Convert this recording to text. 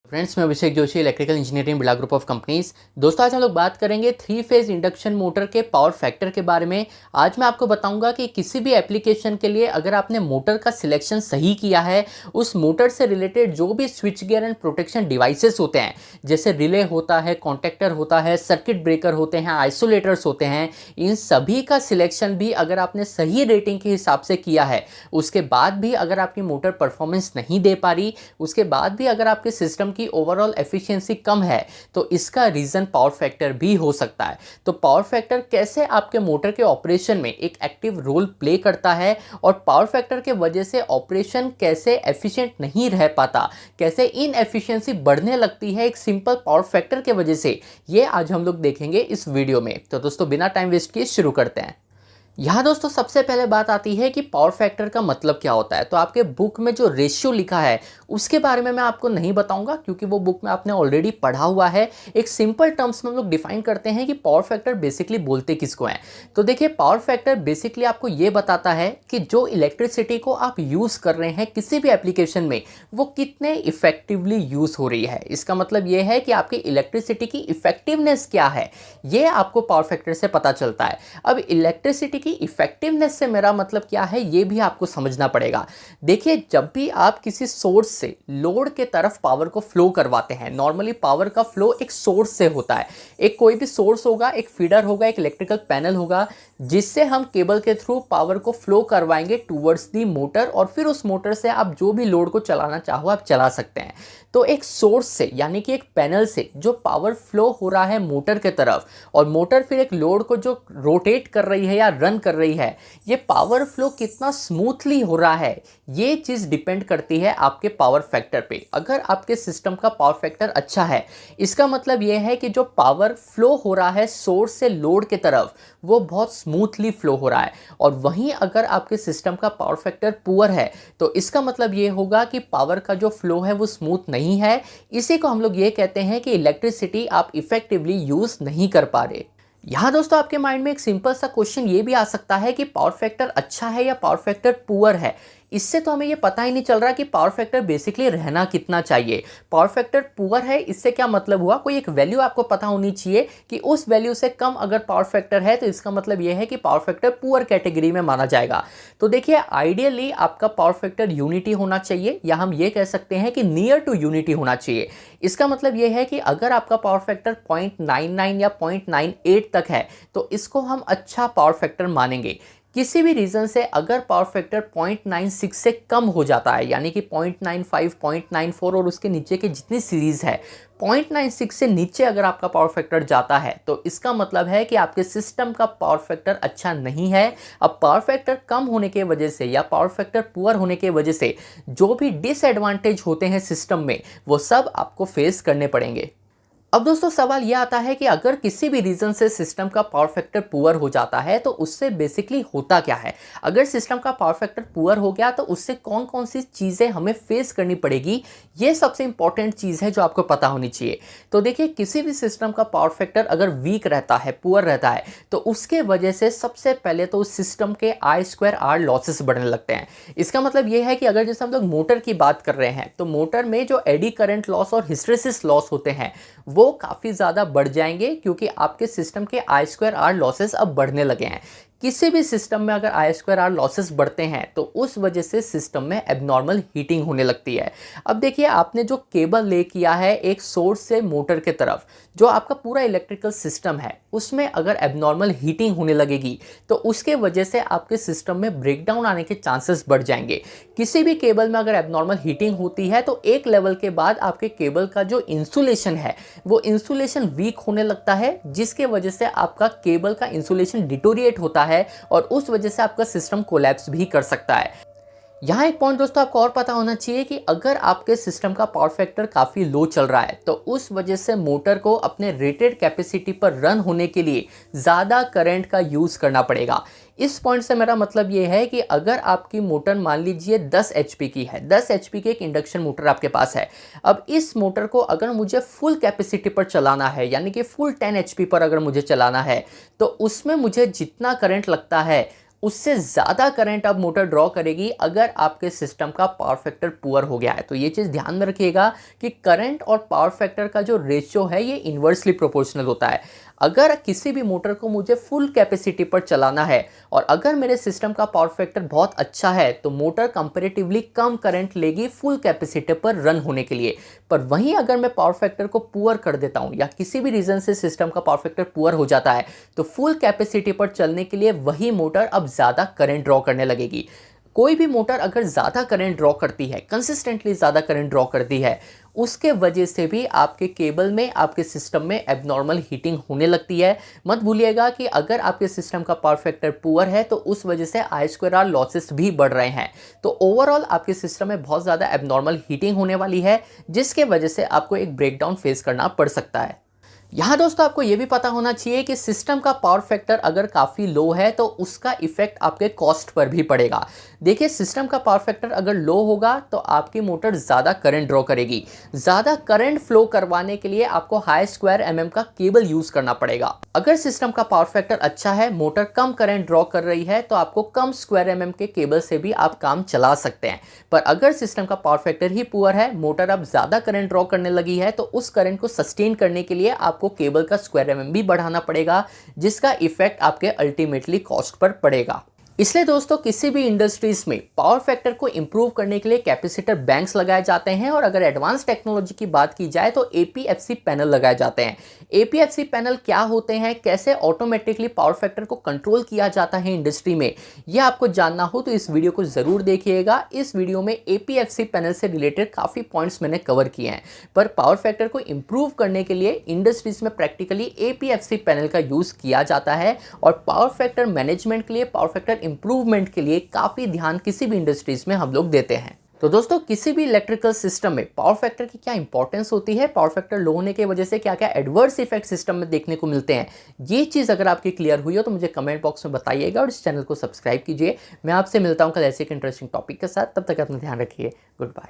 Friends, मैं Abhishek Joshi, electrical engineering Birla group of companies. दोस्तों, आज हम लोग बात करेंगे 3 फेज इंडक्शन मोटर के पावर फैक्टर के बारे में। आज मैं आपको बताऊंगा कि किसी भी एप्लीकेशन के लिए अगर आपने मोटर का सिलेक्शन सही किया है, उस मोटर से रिलेटेड जो भी switch gear and protection devices होते हैं, जैसे रिले होता है, कॉन्टेक्टर होता है, सर्किट ब्रेकर होते हैं, आइसोलेटर्स होते हैं, इन सभी का सिलेक्शन भी अगर आपने सही रेटिंग के हिसाब से किया है, उसके बाद भी अगर आपकी मोटर परफॉर्मेंस नहीं दे पा रही, उसके बाद भी अगर आपके सिस्टम की ओवरऑल एफिशिएंसी कम है, तो इसका रीजन पावर फैक्टर भी हो सकता है। तो पावर फैक्टर कैसे आपके मोटर के ऑपरेशन में एक एक्टिव रोल प्ले करता है और पावर फैक्टर के वजह से ऑपरेशन कैसे एफिशिएंट नहीं रह पाता, कैसे इनएफिशिएंसी बढ़ने लगती है एक सिंपल पावर फैक्टर के वजह से, ये आज हम लोग देखेंगे इस वीडियो में। तो दोस्तों, बिना टाइम वेस्ट किए शुरू करते हैं। यहाँ दोस्तों सबसे पहले बात आती है कि पावर फैक्टर का मतलब क्या होता है। तो आपके बुक में जो रेशियो लिखा है उसके बारे में मैं आपको नहीं बताऊंगा, क्योंकि वो बुक में आपने ऑलरेडी पढ़ा हुआ है। एक सिंपल टर्म्स में हम लोग डिफाइन करते हैं कि पावर फैक्टर बेसिकली बोलते किसको हैं। तो देखिए, पावर फैक्टर बेसिकली आपको ये बताता है कि जो इलेक्ट्रिसिटी को आप यूज़ कर रहे हैं किसी भी एप्लीकेशन में, वो कितने इफेक्टिवली यूज़ हो रही है। इसका मतलब ये है कि आपकी इलेक्ट्रिसिटी की इफेक्टिवनेस क्या है, ये आपको पावर फैक्टर से पता चलता है। अब इलेक्ट्रिसिटी इफेक्टिवनेस से मेरा मतलब क्या है, यह भी आपको समझना पड़ेगा। देखिए, जब भी आप किसी सोर्स से लोड के तरफ पावर को फ्लो करवाते हैं, नॉर्मली पावर का फ्लो एक सोर्स से होता है। एक कोई भी सोर्स होगा, एक फीडर होगा, एक इलेक्ट्रिकल पैनल होगा, जिससे हम केबल के थ्रू पावर को फ्लो करवाएंगे टूवर्ड्स दी मोटर, और फिर उस मोटर से आप जो भी लोड को चलाना चाहो आप चला सकते हैं। तो एक सोर्स से, यानी कि एक पैनल से जो पावर फ्लो हो रहा है मोटर के तरफ, और मोटर फिर एक लोड को जो रोटेट कर रही है या रन कर रही है, ये पावर फ्लो कितना स्मूथली हो रहा है, ये चीज़ डिपेंड करती है आपके पावर फैक्टर पे। अगर आपके सिस्टम का पावर फैक्टर अच्छा है, इसका मतलब ये है कि जो पावर फ्लो हो रहा है सोर्स से लोड के तरफ, वो बहुत स्मूथली फ्लो हो रहा है। और वहीं अगर आपके सिस्टम का पावर फैक्टर पुअर है, तो इसका मतलब ये होगा कि पावर का जो फ्लो है वो स्मूथ नहीं है। इसी को हम लोग ये कहते हैं कि इलेक्ट्रिसिटी आप इफेक्टिवली यूज़ नहीं कर पा रहे। यहाँ दोस्तों आपके माइंड में एक सिंपल सा क्वेश्चन ये भी आ सकता है कि पावर फैक्टर अच्छा है या पावर फैक्टर पुअर है। इससे तो हमें ये पता ही नहीं चल रहा कि पावर फैक्टर बेसिकली रहना कितना चाहिए। पावर फैक्टर पुअर है, इससे क्या मतलब हुआ, कोई एक वैल्यू आपको पता होनी चाहिए कि उस वैल्यू से कम अगर पावर फैक्टर है तो इसका मतलब ये है कि पावर फैक्टर पुअर कैटेगरी में माना जाएगा। तो देखिए, आइडियली आपका पावर फैक्टर यूनिटी होना चाहिए, या हम ये कह सकते हैं कि नियर टू यूनिटी होना चाहिए। इसका मतलब ये है कि अगर आपका पावर फैक्टर 0.99 या 0.98 तक है, तो इसको हम अच्छा पावर फैक्टर मानेंगे। किसी भी रीज़न से अगर पावर फैक्टर 0.96 से कम हो जाता है, यानी कि 0.95, 0.94 और उसके नीचे की जितनी सीरीज़ है, 0.96 से नीचे अगर आपका पावर फैक्टर जाता है, तो इसका मतलब है कि आपके सिस्टम का पावर फैक्टर अच्छा नहीं है। अब पावर फैक्टर कम होने के वजह से या पावर फैक्टर पुअर होने के वजह से जो भी डिसएडवांटेज होते हैं सिस्टम में, वो सब आपको फेस करने पड़ेंगे। अब दोस्तों सवाल यह आता है कि अगर किसी भी रीज़न से सिस्टम का पावर फैक्टर पुअर हो जाता है, तो उससे बेसिकली होता क्या है। अगर सिस्टम का पावर फैक्टर पुअर हो गया, तो उससे कौन कौन सी चीज़ें हमें फेस करनी पड़ेगी, ये सबसे इंपॉर्टेंट चीज़ है जो आपको पता होनी चाहिए। तो देखिए, किसी भी सिस्टम का पावर फैक्टर अगर वीक रहता है, पुअर रहता है, तो उसके वजह से सबसे पहले तो उस सिस्टम के I2R लॉसेस बढ़ने लगते हैं। इसका मतलब ये है कि अगर जैसे हम लोग मोटर की बात कर रहे हैं, तो मोटर में जो एडी करंट लॉस और हिस्टैरिसीस लॉस होते हैं वो काफ़ी ज़्यादा बढ़ जाएंगे, क्योंकि आपके सिस्टम के I2R लॉसेस अब बढ़ने लगे हैं। किसी भी सिस्टम में अगर I2R लॉसेस बढ़ते हैं, तो उस वजह से सिस्टम में एबनॉर्मल हीटिंग होने लगती है। अब देखिए, आपने जो केबल ले किया है एक सोर्स से मोटर के तरफ, जो आपका पूरा इलेक्ट्रिकल सिस्टम है, उसमें अगर एबनॉर्मल हीटिंग होने लगेगी, तो उसके वजह से आपके सिस्टम में ब्रेकडाउन आने के चांसेस बढ़ जाएंगे। किसी भी केबल में अगर एबनॉर्मल हीटिंग होती है, तो एक लेवल के बाद आपके केबल का जो इंसुलेशन है, वो इंसुलेशन वीक होने लगता है, जिसके वजह से आपका केबल का इंसुलेशन डिटोरिएट होता है, और उस वजह से आपका सिस्टम कोलैप्स भी कर सकता है। यहाँ एक पॉइंट दोस्तों आपको और पता होना चाहिए कि अगर आपके सिस्टम का पावर फैक्टर काफ़ी लो चल रहा है, तो उस वजह से मोटर को अपने रेटेड कैपेसिटी पर रन होने के लिए ज़्यादा करंट का यूज़ करना पड़ेगा। इस पॉइंट से मेरा मतलब ये है कि अगर आपकी मोटर मान लीजिए 10 HP की है, 10 HP की एक इंडक्शन मोटर आपके पास है। अब इस मोटर को अगर मुझे फुल कैपेसिटी पर चलाना है, यानी कि फुल 10 HP पर अगर मुझे चलाना है, तो उसमें मुझे जितना करंट लगता है उससे ज़्यादा करंट अब मोटर ड्रॉ करेगी अगर आपके सिस्टम का पावर फैक्टर पुअर हो गया है। तो ये चीज़ ध्यान में रखिएगा कि करंट और पावर फैक्टर का जो रेशियो है ये इन्वर्सली प्रोपोर्शनल होता है। अगर किसी भी मोटर को मुझे फुल कैपेसिटी पर चलाना है और अगर मेरे सिस्टम का पावर फैक्टर बहुत अच्छा है तो मोटर कंपैरेटिवली कम करंट लेगी फुल कैपेसिटी पर रन होने के लिए। पर वहीं अगर मैं पावर फैक्टर को पुअर कर देता हूं या किसी भी रीजन से सिस्टम का पावर फैक्टर पुअर हो जाता है तो फुल कैपेसिटी पर चलने के लिए वही मोटर अब ज़्यादा करंट ड्रॉ करने लगेगी। कोई भी मोटर अगर ज़्यादा करंट ड्रॉ करती है, कंसिस्टेंटली ज़्यादा करंट ड्रॉ करती है, उसके वजह से भी आपके केबल में, आपके सिस्टम में एबनॉर्मल हीटिंग होने लगती है। मत भूलिएगा कि अगर आपके सिस्टम का पावर फैक्टर पुअर है तो उस वजह से I2R लॉसेस भी बढ़ रहे हैं। तो ओवरऑल आपके सिस्टम में बहुत ज़्यादा एबनॉर्मल हीटिंग होने वाली है, जिसके वजह से आपको एक ब्रेकडाउन फेस करना पड़ सकता है। यहाँ दोस्तों आपको ये भी पता होना चाहिए कि सिस्टम का पावर फैक्टर अगर काफ़ी लो है तो उसका इफेक्ट आपके कॉस्ट पर भी पड़ेगा। देखिए, सिस्टम का पावर फैक्टर अगर लो होगा तो आपकी मोटर ज़्यादा करंट ड्रॉ करेगी। ज़्यादा करंट फ्लो करवाने के लिए आपको हाई स्क्वायर mm का केबल यूज़ करना पड़ेगा। अगर सिस्टम का पावर फैक्टर अच्छा है, मोटर कम करंट ड्रॉ कर रही है, तो आपको कम स्क्वायर mm के केबल से भी आप काम चला सकते हैं। पर अगर सिस्टम का पावर फैक्टर ही पुअर है, मोटर अब ज़्यादा करंट ड्रॉ करने लगी है, तो उस करंट को सस्टेन करने के लिए आपको केबल का स्क्वायर mm भी बढ़ाना पड़ेगा, जिसका इफेक्ट आपके अल्टीमेटली कॉस्ट पर पड़ेगा। इसलिए दोस्तों किसी भी इंडस्ट्रीज में पावर फैक्टर को इंप्रूव करने के लिए कैपेसिटर बैंक्स लगाए जाते हैं और अगर एडवांस टेक्नोलॉजी की बात की जाए तो APFC पैनल लगाए जाते हैं। APFC पैनल क्या होते हैं, कैसे ऑटोमेटिकली पावर फैक्टर को कंट्रोल किया जाता है इंडस्ट्री में, यह आपको जानना हो तो इस वीडियो को जरूर देखिएगा। इस वीडियो में APFC पैनल से रिलेटेड काफ़ी पॉइंट्स मैंने कवर किए हैं। पर पावर फैक्टर को इंप्रूव करने के लिए इंडस्ट्रीज में प्रैक्टिकली APFC पैनल का यूज़ किया जाता है और पावर फैक्टर मैनेजमेंट के लिए, पावर फैक्टर इंप्रूवमेंट के लिए काफ़ी ध्यान किसी भी इंडस्ट्रीज में हम लोग देते हैं। तो दोस्तों किसी भी इलेक्ट्रिकल सिस्टम में पावर फैक्टर की क्या इंपॉर्टेंस होती है, पावर फैक्टर लो होने की वजह से क्या क्या एडवर्स इफेक्ट सिस्टम में देखने को मिलते हैं, ये चीज़ अगर आपकी क्लियर हुई हो तो मुझे कमेंट बॉक्स में बताइएगा और इस चैनल को सब्सक्राइब कीजिए। मैं आपसे मिलता हूँ कल ऐसे एक इंटरेस्टिंग टॉपिक के साथ। तब तक अपना ध्यान रखिए। Good bye.